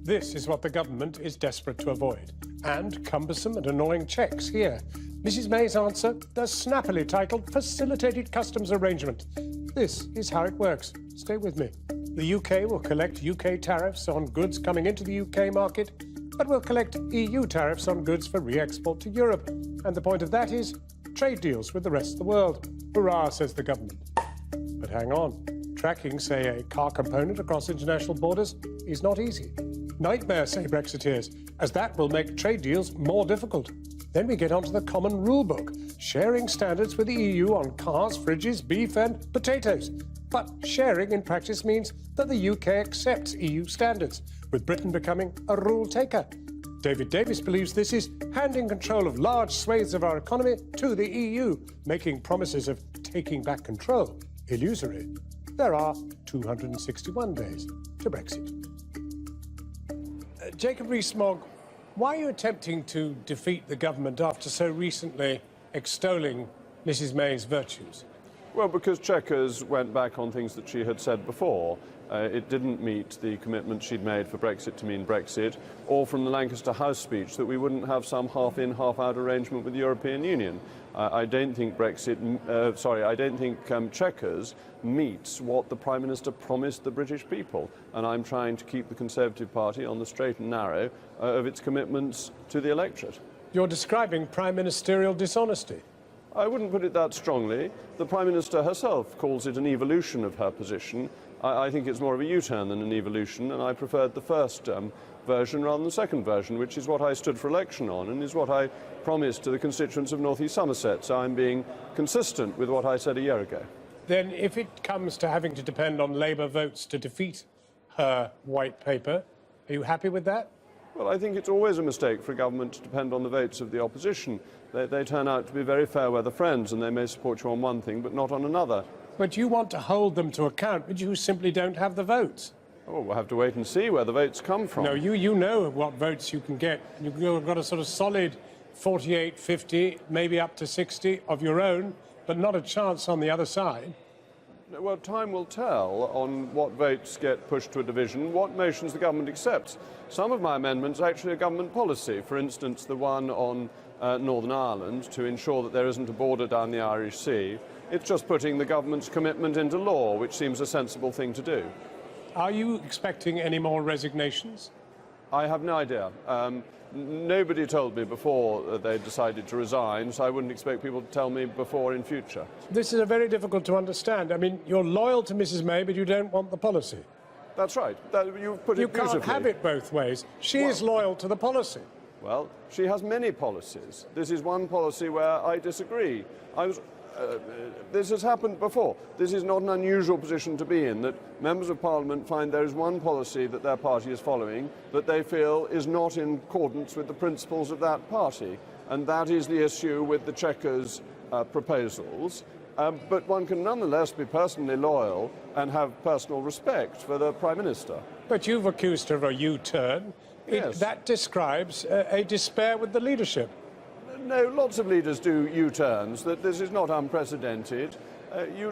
This is what the government is desperate to avoid, and cumbersome and annoying checks here. Mrs May's answer, the snappily titled Facilitated Customs Arrangement. This is how it works. Stay with me. The UK will collect UK tariffs on goods coming into the UK market, but will collect EU tariffs on goods for re-export to Europe. And the point of that is trade deals with the rest of the world. Hurrah, says the government. But hang on. Tracking, say, a car component across international borders is not easy. Nightmare, say Brexiteers, as that will make trade deals more difficult. Then we get onto the common rule book, sharing standards with the EU on cars, fridges, beef and potatoes. But sharing in practice means that the UK accepts EU standards, with Britain becoming a rule taker. David Davis believes this is handing control of large swathes of our economy to the EU, making promises of taking back control illusory. There are 261 days to Brexit. Jacob Rees Mogg, why are you attempting to defeat the government after so recently extolling Mrs May's virtues? Well, because Chequers went back on things that she had said before. It didn't meet the commitment she'd made for Brexit to mean Brexit, or from the Lancaster House speech that we wouldn't have some half-in, half-out arrangement with the European Union. I don't think Chequers meets what the Prime Minister promised the British people, and I'm trying to keep the Conservative Party on the straight and narrow of its commitments to the electorate. You're describing prime ministerial dishonesty. I wouldn't put it that strongly. The Prime Minister herself calls it an evolution of her position. I think it's more of a U-turn than an evolution, and I preferred the first version rather than the second version, which is what I stood for election on and is what I promised to the constituents of North East Somerset. So I'm being consistent with what I said a year ago. Then if it comes to having to depend on Labour votes to defeat her white paper, are you happy with that? Well, I think it's always a mistake for a government to depend on the votes of the opposition. They turn out to be very fair-weather friends, and they may support you on one thing but not on another. But you want to hold them to account, but you simply don't have the votes. Oh, we'll have to wait and see where the votes come from. No, you know what votes you can get. You've got a sort of solid 48, 50, maybe up to 60 of your own, but not a chance on the other side. Well, time will tell on what votes get pushed to a division, what motions the government accepts. Some of my amendments are actually a government policy. For instance, the one on Northern Ireland to ensure that there isn't a border down the Irish Sea. It's just putting the government's commitment into law, which seems a sensible thing to do. Are you expecting any more resignations? I have no idea. Nobody told me before they decided to resign, so I wouldn't expect people to tell me before in future. This is very difficult to understand. I mean, you're loyal to Mrs May, but you don't want the policy. That's right. You've put it beautifully. You can't have it both ways. She is loyal to the policy. Well, she has many policies. This is one policy where I disagree. This has happened before. This is not an unusual position to be in, that members of Parliament find there is one policy that their party is following that they feel is not in accordance with the principles of that party. And that is the issue with the Chequers proposals. But one can nonetheless be personally loyal and have personal respect for the Prime Minister. But you've accused her of a U-turn. Yes. That describes a despair with the leadership. No, lots of leaders do U-turns. This is not unprecedented.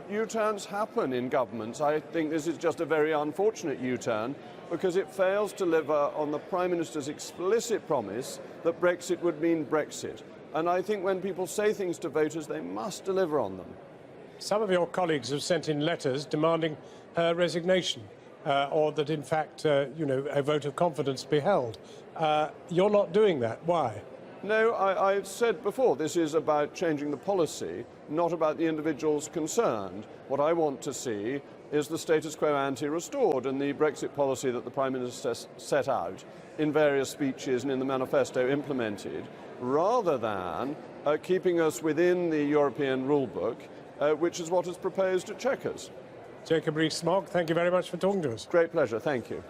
U-turns happen in governments. I think this is just a very unfortunate U-turn because it fails to deliver on the Prime Minister's explicit promise that Brexit would mean Brexit. And I think when people say things to voters, they must deliver on them. Some of your colleagues have sent in letters demanding her resignation, or that, in fact, a vote of confidence be held. You're not doing that. Why? No, I've said before, this is about changing the policy, not about the individuals concerned. What I want to see is the status quo ante restored, and the Brexit policy that the Prime Minister set out in various speeches and in the manifesto implemented, rather than keeping us within the European rule book, which is what is proposed at Chequers. Jacob Rees Mogg, thank you very much for talking to us. Great pleasure, thank you.